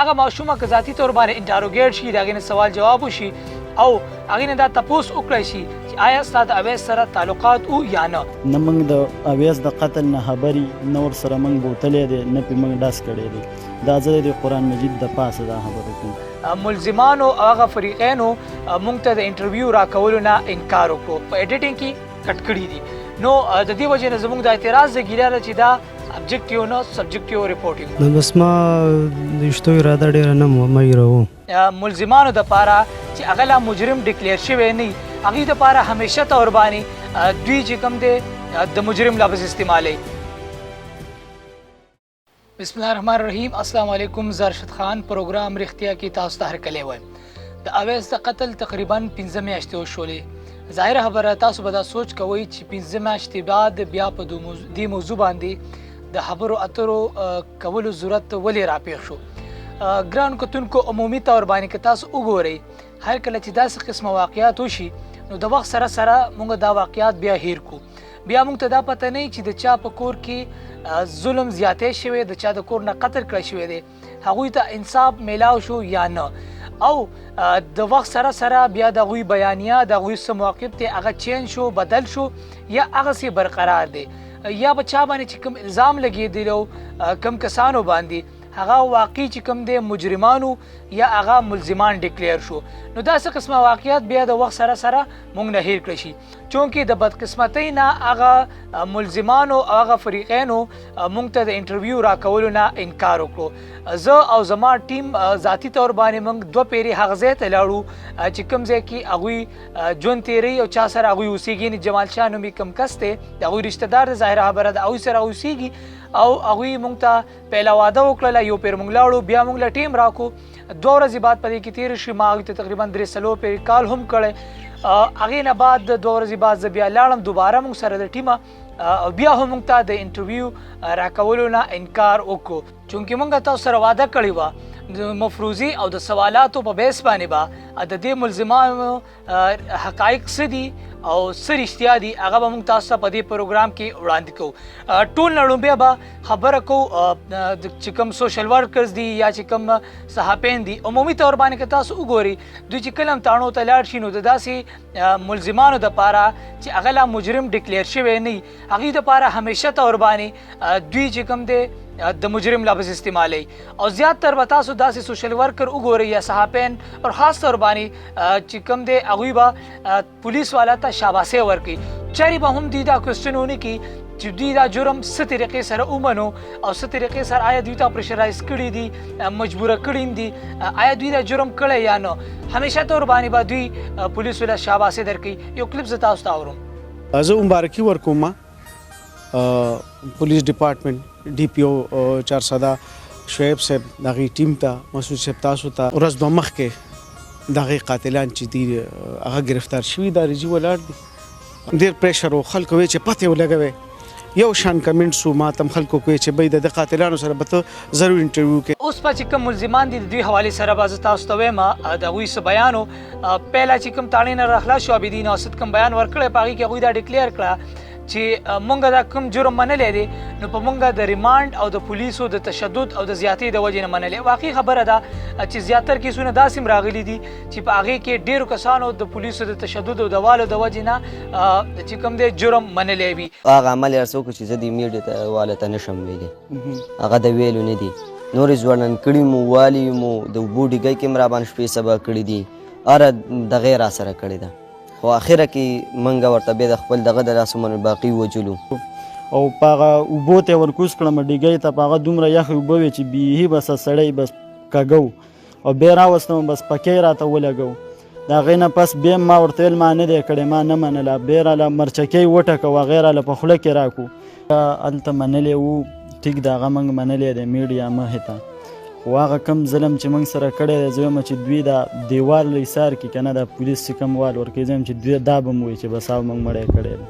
هغه ماشومه که ذاتي طور باندې انټاروګیټ شي د هغې نه سوال جواب وشي او هغې نه دا تپوس وکړی شي چې آیا ستا د اویس سره تعلقات او یا نه. نه موږ د اویس د قتل نه خبري نه ورسره موږ بوتلی دی نه پرې موږ ډاس کړی دی. دا زه د قرآن مجید د پاسه دا خبره کوم. ملزمانو او هغه فریقینو موږ ته د انټرویو راکولو نه انکار وکړو، په ایډیټینګ کې کټ کړي دي. نو د دې وجې نه زموږ د اعتراض د ګیله ده چې دا ابجکټیو نه سبجکټیو ریپورټینګ. نو بس ما د ویشتو اراده ډېره نه مایروم. ملزمانو دپاره چې هغه لا مجرم ډکلیر شوی نه وي هغوی دپاره همیشه طور باندې دوی چې کوم دی د مجرم لفظ استعمالی. بسم الله الرحمن الرحیم. السلام علیکم. زه ارشد خان پروګرام رښتیا کې تاسو ته هرکلی وایم. د اویس د قتل تقریبا 15 میاشتې وشولې. ظاهره خبره تاسو به دا سوچ کوئ چې 15 میاشتې بعد بیا په دې موضوع باندې د خبرو اترو کولو ضرورت ولې راپېښ شو. ګران کتونکو عمومي طور باندې که تاسو وګورئ هر کله چې داسې قسمه واقعات وشي نو د وخت سره سره موږ دا واقعات بیا هیر کو. بیا موږ ته دا پته نه چې د چا په کور کې ظلم زیاتی شوی، د چا د کور نه قتل کړی شوی دی، هغوی ته انصاف میلاو شو یا نه، او د وخت سره سره بیا د هغوی بیانیه د هغوی څه موقف دی هغه چینج شو، بدل شو یا هغسې برقرار دی، یا په چا باندې چې کوم الزام لګېدلی و کوم کسانو باندې هغه واقعي چې کوم دی مجرمانو یا هغه ملزمان ډکلیر شو. نو داسې قسمه واقعیات بیا د وخت سره سره موږ نه هیر کړی شي، چونکې د بدقسمتۍ نه هغه ملزمانو او هغه فریقینو موږ ته د انټرویو راکولو نه انکار وکړو. زه او زما ټیم ذاتي طور باندې موږ 2 پیرې هغه ځای ته لاړو چې کوم ځای کې هغوی ژوند تېروي او چا سره هغوی اوسېږي. جمال شاه نومي کوم کس دی د هغوی رشته دار دی، ظاهره خبره ده هغوی سره اوسېږي او هغوی موږ ته پهله واده وکړله. یو پیر موږ لاړو، بیا موږ له ټیم راکو 2 ورځې بعد په دې کې تېرې شي. ما هغوی ته تقریبا 3 پیرې کال هم کړی. هغې نه بعد 2 ورځې بعد زه بیا لاړم دوباره موږ سره د ټیمه او بیا هم موږ ته د انټرویو راکولو نه انکار وکړو، چونکې موږ تاسو سره واده کړې وه د مفروضي او د سوالاتو په بیس باندې به د دې ملزمانو حقایق څه دي او څه رښتیا دي هغه به موږ تاسو ته په دې پروګرام کې وړاندې کوو. ټول نه لومبیا به خبره کوو چې کوم سوشل ورکرز دي یا چې کوم صحافین دي. عمومي طور باندې که تاسو وګورئ دوی چې کله هم تاڼو ته لاړ شي نو د داسې ملزمانو دپاره چې هغه لا مجرم ډکلیر شوی نه وي هغوی دپاره همیشه طور باندې دوی چې کوم دی د مجرم لفظ استعمالی. او زیاتر به تاسو داسې سوشل ورکر وګورئ یا صحافین او خاص طور باندې چې کوم دی هغوی به پولیس والا ته شاباسي ورکوي. چارې به هم دوی دا کوېسچن ونه کړي چې دوی دا جرم څه طریقې سره ومنو او څه طریقې سره آیا دوی ته پریشرایز کړي دي، مجبوره کړي دي، آیا دوی دا جرم کړی یا نه. همیشه طور باندې به دوی پولیسو له شاباسي درکوي. یو کلیپ زه تاسو ته اورم. زه مبارکي ورکوم پولیس ډپارټمنټ ډي پی او 400 شعیب صاحب دغه ټیم ته، مسعود صاحب تاسو ته ورځ دوه مخکې دغه قاتلان چې دي هغه گرفتار شوي دا رجي ولاړ دي. ډېر پریشر و خلکو وی چې پته ولګوي یو شان کمنټس و ما تم خلکو کوي چې بې د قاتلانو سره به ته ضرور انټرویو کې. اوس په چې کوم ملزمان دي د دوی حوالې سره به زه تاسو ته وایم د هغوی څه بیان و. پهله چې کوم تاڼې نه راخلاص شو عابدین اسد کوم بیان ورکړی په هغې کې هغوی دا ډکلیر کړه چې مونږ دا کوم جرم منلی دی نو په مونږ د ریمانډ او د پولیسو د تشدد او د زیاتۍ د وجې نه منلی. واقعي خبره ده چې زیاتر کیسونه داسې هم راغلي دي چې په هغې کې ډېرو کسانو د پولیسو د تشدد او د والو د وجې نه چې کوم دی جرم منلی وي. هغه عمل یې هر څه وکړو چې زه د میډیا والو ته نشم ویلی، هغه د ویلو نه دي. نورې ځوانان کړي مو والي مو د اوبو ډیګۍ کې م راباندې شپې سبا کړي دي، هره دغې را سره کړې ده، خو اخره کې منګه ورته بیا د خپل دغه د لاسو من باقي وجلو او په هغه اوبو ته یې ورکوز کړم ډیګۍ ته. په هغه دومره یخې اوبه وې چې بیخي بس سړی بس کږو او بیا راوستم بس پکۍ راته ولګو. د هغې نه پس بیا ما ورته ویل ما نه دی کړی، ما نه منله. بیا راله مرچکۍ وټکو هغې راله په خوله کې راکړو. هلته منلی وو ټیک د هغه موږ منلی دی میډیا مخې ته، خو هغه کم ظلم چې موږ سره کړی دی زه وایم چې دوی دا دیوال ایسار کړي که نه د پولیس چې کوم وال ورکوي زه وایم چې دوی دا به م وایي چې بس او موږ مړی کړی دی.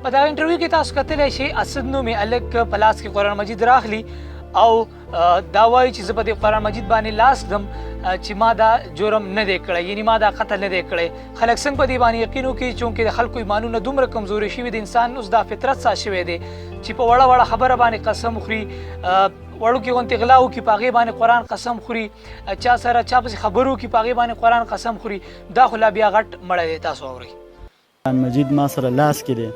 په دغه انټرویو کې تاسو کتلی شئ اسد نومې هلک په لاس کې قرآن مجید راخلي او دا وایي چې زه په دې قرآن مجید باندې لاس ږدم چې ما دا جرم نه دی کړی، یعنی ما دا قتل نه دی کړی. خلک څنګه په دې باندې یقین وکړي چونکې د خلکو ایمانونه دومره کمزوري شوي د انسان اوس دا فطرت سات شوی دی چې په وړه وړه خبره باندې قسم وخوري. وړوکې غونتې غلا وکړي په هغې باندې قرآن قسم خوري چا سره چا پسې خبرې وکړي په هغې باندې قرآن قسم خوري دا خو لا بیا غټ مړی دی. تاسو اورئ قرآن مجید ما سره لاس کې دی،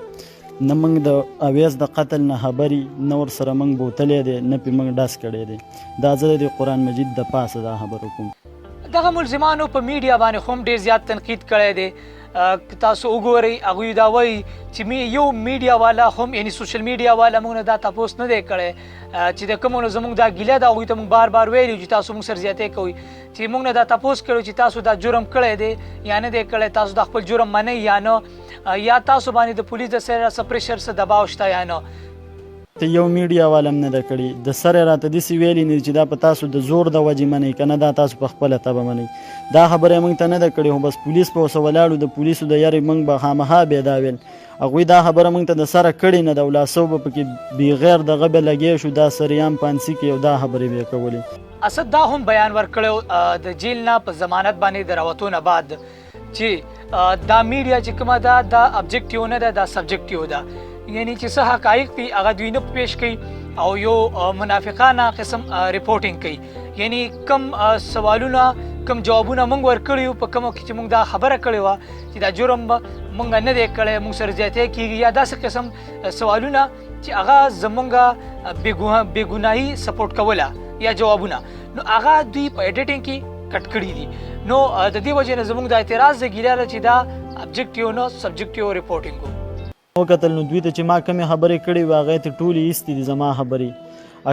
نه موږ د اویس د قتل نه خبرې نه ورسره موږ بوتلی دی نه پې موږ ډس کړی دی. دا زه د قرآن مجید د پاسه دا خبره کوم. دغه ملزمانو په میډیا باندې خو هم ډېر زیات تنقید کړی دی. تاسو وګورئ هغوی دا وایي چې یو میډیا والا هم یعنی سوشل میډیا والا موږ نه دا تپوس نه دی کړی چې د کومو نه زموږ دا ګیله ده هغوی ته موږ بار بار ویلي چې تاسو موږ سره زیاتې کوئ چې موږ نه دا تپوس کړو چې تاسو دا جرم کړی دی یا نه دی کړی، تاسو دا خپل جرم منئ یا نه، یا تاسو باندې د پولیس د سره څه پریشر څه دباو شته یا نه. ته یو میډیا والا هم نه ده کړې، د سره راته داسې ویلي نه چې دا په تاسو د زور د وجې منئ که نه دا تاسو په خپله طبع منئ. دا خبره یې موږ ته نه ده کړې، خو بس پولیس په اوسه ولاړو د پولیسو د یارې موږ به خامخا بیا دا ویل. هغوی دا خبره موږ ته د سره کړې نه ده او لاسو به پکې بغیر دغه به لګی شو دا سریام پانسي کې او دا خبرې به یې کولې. اسد دا هم بیان ورکړی د جیل نه په ضمانت باندې د راوتو نه بعد چې دا میډیا چې کومه ده دا ابجیکټیو نه ده، دا سبجیکټیو ده، یعنی چې څه حقایق دي هغه دوی نه پیش کوي او یو منافقانه قسم ریپورټینګ کوي. یعنی کم سوالونه کم جوابونه موږ ورکړي په کومو کې چې موږ دا خبره کړې وه چې دا جرم موږ نه دی کړی، موږ سره زیاتی کېږي، یا داسې قسم سوالونه چې هغه زموږ بېګناهي سپورټ کوله یا جوابونه، نو هغه دوی په ایډیټینګ کې کټ کړي دي. نو د دې وجې نه زموږ د اعتراض د ګیله ده چې دا ابجیکټیو نه سبجیکټیو ریپورټینګ و. وکتل نو دوی ته چې ما کمې خبرې کړې وې هغې ته ټولې ایستې دي زما خبرې،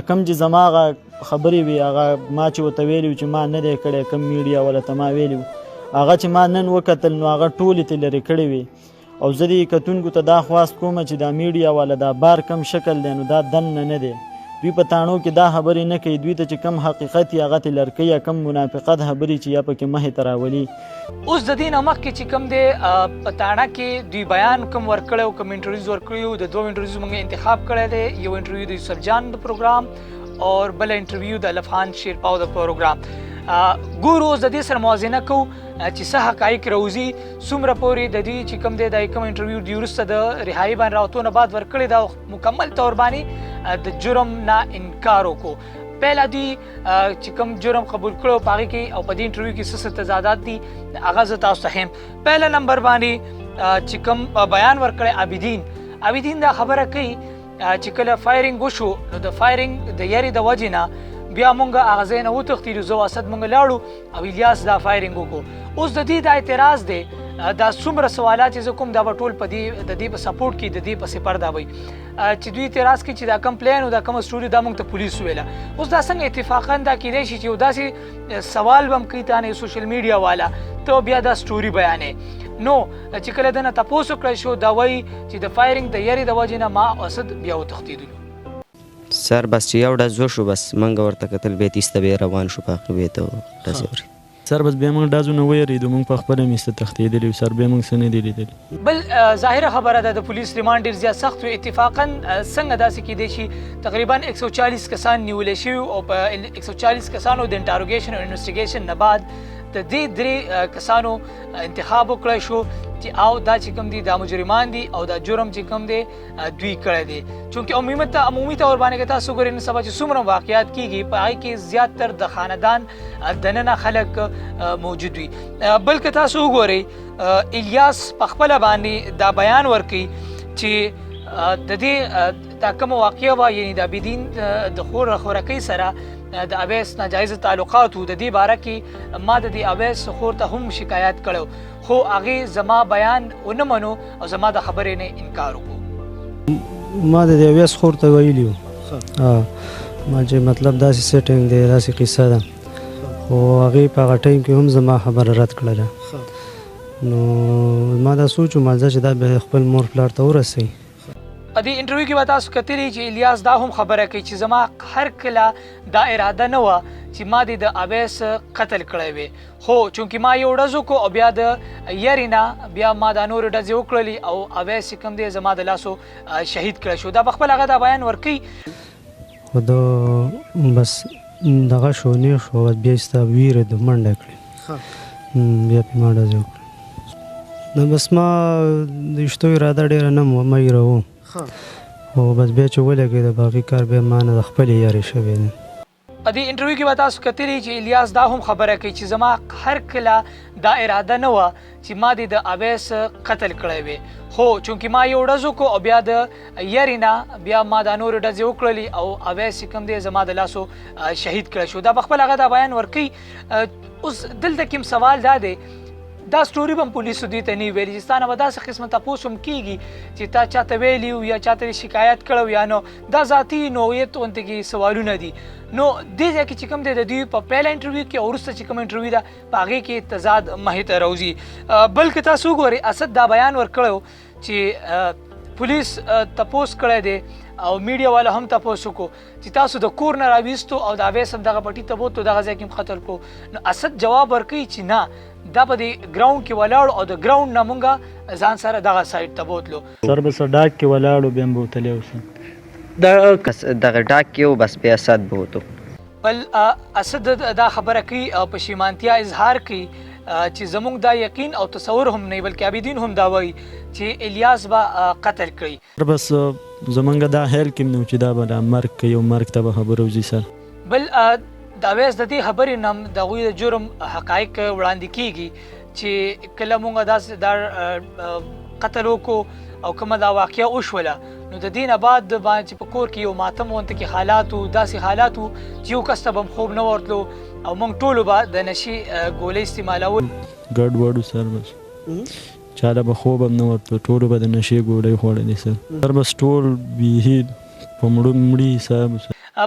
کم چې زما هغه خبرې وي هغه ما چې ورته ویلي چې ما نه دی کړی، کم میډیا والا ته ما ویلي هغه چې ما نن وکتل نو هغه ټولې ته لرې کړې وي. او زه دې کتونکو ته دا خواست کوم چې دا میډیا والا دا بار کم شکل دی نو دا دننه نه دی، دوی په تاڼو کې دا خبرې نه کوي، دوی ته چې کم حقیقت یې هغه ته لر کوي یا کم منافقت خبرې چې یا پکې مخې ته راولي. اوس د دې نه مخکې چې کوم دی په تاڼه کې دوی بیان کوم ورکړی او کوم انټرویوز ورکړي وو، د دوه انټرویوز موږ انتخاب کړی دی، یو انټرویو د یوسف جان د پروګرام او بل انټرویو د لفحان شیرپاو د پروګرام. ګورو اوس د دې سره موازنه کوو چې څه حقایق راوځي، څومره پورې د دې چې کوم دی دا کوم انټرویو دوی وروسته د رهایي باندې راوتو نه بعد ورکړی دا مکمل طور باندې د جرم نه انکار وکړو. پهله دوی چې کوم جرم قبول کړو په هغې کې او په دې انټرویو کې څه تضادات دي هغه زه تاسو ته ښیم. پهله نمبر باندې چې کوم بیان ورکړی عابدین دا خبره کوي چې کله فایرنګ وشو نو د فایرنګ د یاري د وجې نه بیا مونږ هغه ځای نه وتښتېدو، زه او اسد مونږ لاړو او الیاس دا فایرنګ وکړو. اوس د دې دا اعتراض دی دا څومره سوالات چې زه کوم دا به ټول په دې په سپورټ کې د دې پسې پرده وي چې دوی اعتراض کوي چې دا کوم پلان او دا کومه سټوري دا موږ ته پولیس ویله. اوس دا څنګه اتفاقا دا کیدای شي چې یو داسې سوال به هم کوي تانه سوشل میډیا والا ته بیا دا سټوري بیانې. نو چې کله دنه تپوس وکړی شو دا وایي چې د فایرنګ د یاري د وجې نه ما او اسد بیا وتښتېدلو. سر بس چې یو ډز وشو بس موږ ورته کتل بیا تیسته بیا روان شو په هغې بیا ته ډز یې ورېد. سر بس بیا موږ ډازو نه ویرېدو، موږ په خپله میسته تښتېدلي وو، سر بیا موږ څه نه دي لیدلي. بل ظاهره خبره ده د پولیس ریمانډ ډېر زیات سخت وي. اتفاقا څنګه داسې کیدای شي تقریبا 140 کسان نیولی شوي او په 140 کسانو د انټاروګیشن او انویسټیګیشن نه بعد د دې درې کسانو انتخاب وکړی شو چې او دا چې کوم دي دا مجرمان دي او دا جرم چې کوم دی دوی کړی دی. چونکې عمومي طور باندې که تاسو وګورئ نن سبا چې څومره واقعات کېږي په هغې کې زیاتر د خاندان دننه خلک موجود وي. بلکې تاسو وګورئ الیاس په خپله باندې دا بیان ورکوي چې د دې دا کومه واقعه وه یعنی د عابدین د خورکۍ سره د اویس ناجایز تعلقات و د دې باره کې ما د دې اویس خور ته هم شکایت کړی خو هغې زما بیان ونه منو او زما د خبرې نه انکار وکړو. ما د دې اویس خور ته ویلي وو ما چې مطلب داسې سیټینګ دی داسې قصه ده خو هغې په هغه ټایم کې هم زما خبره رد کړله. نو ما دا سوچ وم چې دا به خپل مور پلار ته ورسوي. په دې انټرویو کې به تاسو کتلی چې الیاس دا هم خبره کوي چې زما هر کله دا اراده نه وه چې ما دې د اویس قتل کړی وی، خو چونکې ما یو ډز وکړو او بیا د یارې نه بیا ما دا نورې ډزې وکړلې او اویس چې کوم دی زما د لاسو شهید کړی شو. دا په خپل هغه دا بیان ورکوي. خو د بس دغه شو نیغ شو بیا یې ستا ویرېدو منډه کړې بیا پې ما ډزې وکړې. نو بس ما د ویشتو اراده ډېره نه مه هېروم خو بس بیا چې ولګېده باقي کار بیا ما نه د خپلې یارې شوی دی. په دې انټرویو کې به تاسو کتلی چې الیاس دا هم خبره کوي چې زما هر کله دا اراده نه وه چې ما دې د اویس قتل کړی وي، خو چونکې ما یو ډز وکړو او بیا د یارې نه بیا ما دا نورې ډزې وکړلې او اویس چې کوم دی زما د لاسو شهید کړی شو. دا په خپل هغه دا بیان ورکوي. اوس دلته کوم سوال دا دی، دا سټوري به هم پولیسو دوی ته نه ویلي چې ستا نه به داسې قسمه تپوس هم کېږي چې تا چاته ویلي یا چاته شکایت کړی یا نو دا ذاتي نوعیت غوندې کې سوالونه دي. نو دې ځای کې چې کوم دی د دوی په پیله انټرویو کې او وروسته چې کوم انټرویو ده په هغې کې تضاد مخې ته راوځي. بلکې تاسو وګورئ اسد دا بیان ورکړی چې پولیس تپوس کړی دی او میډیا والا هم تپوس وکړو چې تاسو د کور نه راویستو او د اویس هم دغه پټي ته بوتلو دغه ځای کې هم قتل کړو. نو اسد جواب ورکوي چې نه، دا په دې ګراوند کې ولاړو او د ګراوند نه مونږه ځان سره دغه سایډ ته بوتلو. سر به سر ډاک کې ولاړو بیا هم بوتلی اوسه دغه ډاک کې و بس بیا اسد به وتو. بل اسد دا خبره کوي او پښیمانتیا اظهار کوي چې زموږ دا یقین او تصور هم نه بلکې عابدین هم دا وایي چې الیاس به قتل کړي. بس زمونږ دا خیال کې نه و چې دا به دا مرګ کوي او مرګ ته به خبره وځي سر. بل د اویس د دې خبرې نه د هغوی د جرم حقایق وړاندې کیږي چې کله مونږ داسې دا قتل وکړو او کومه دا واقعه وشوله نو د دې نه بعد باندې چې په کور کې یو ماتم غوندې کې حالات و داسې حالات و چې یو کس ته به هم خوب نه ورتلو او موږ ټولو به د نشي ګولۍ استعمالول. ګډ وډو سر بس چاله به خوب هم نه ورتلو، ټولو به د نشې ګولۍ خوړلې سر بس ټول بیخي په مړي حساب.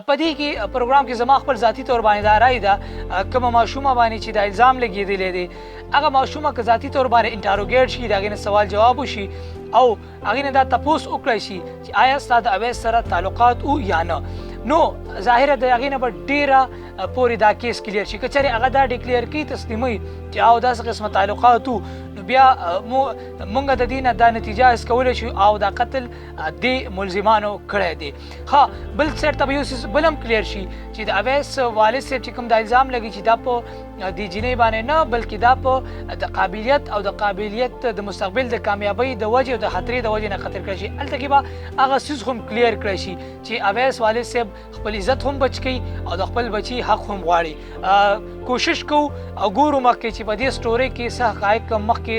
په دې کې پروګرام کې زما خپل ذاتي طور باندې دا رایې ده کومه ماشومه باندې چې دا الزام لګېدلی دی هغه ماشومه که ذاتي طور باندې انټاروګیټ شي د هغې نه سوال جواب وشي او هغې نه دا تپوس وکړی شي چې آیا ستا د اویس سره تعلقات و یا نه، نو ظاهره د هغې نه به ډېره پورې دا کیس کلیر شي. که چېرې هغه دا ډیکلیر کړي تسلیموي چې او داسې قسمه تعلقات و نو بیا مونږ د دې نه دا نتیجه حس کولی شو او دا قتل دې ملزمانو کړی دی. ها بل سایډ ته به یو څیز بل هم کلیر شي چې د اویس والد صاحب چې کوم دا الزام لګي چې دا په دې جینۍ باندې نه بلکې دا په د قابلیت او د قابلیت د مستقبل د کامیابۍ د وجې او د خطرې د وجې نه قتل کړی شي. هلته کې به هغه څیز هم کلیر کړی شي چې اویس والد صاحب خپل عزت هم بچ کوي او د خپل بچي حق هم غواړي. کوشش کوو او ګورو مخکې چې په دې سټورۍ کې څه حقایق مخکې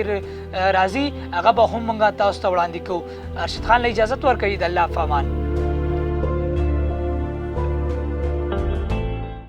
راځي هغه به هم موږ تاسو ته وړاندې کوو. ارشد خان له اجازت ورکوي. د الله په امان.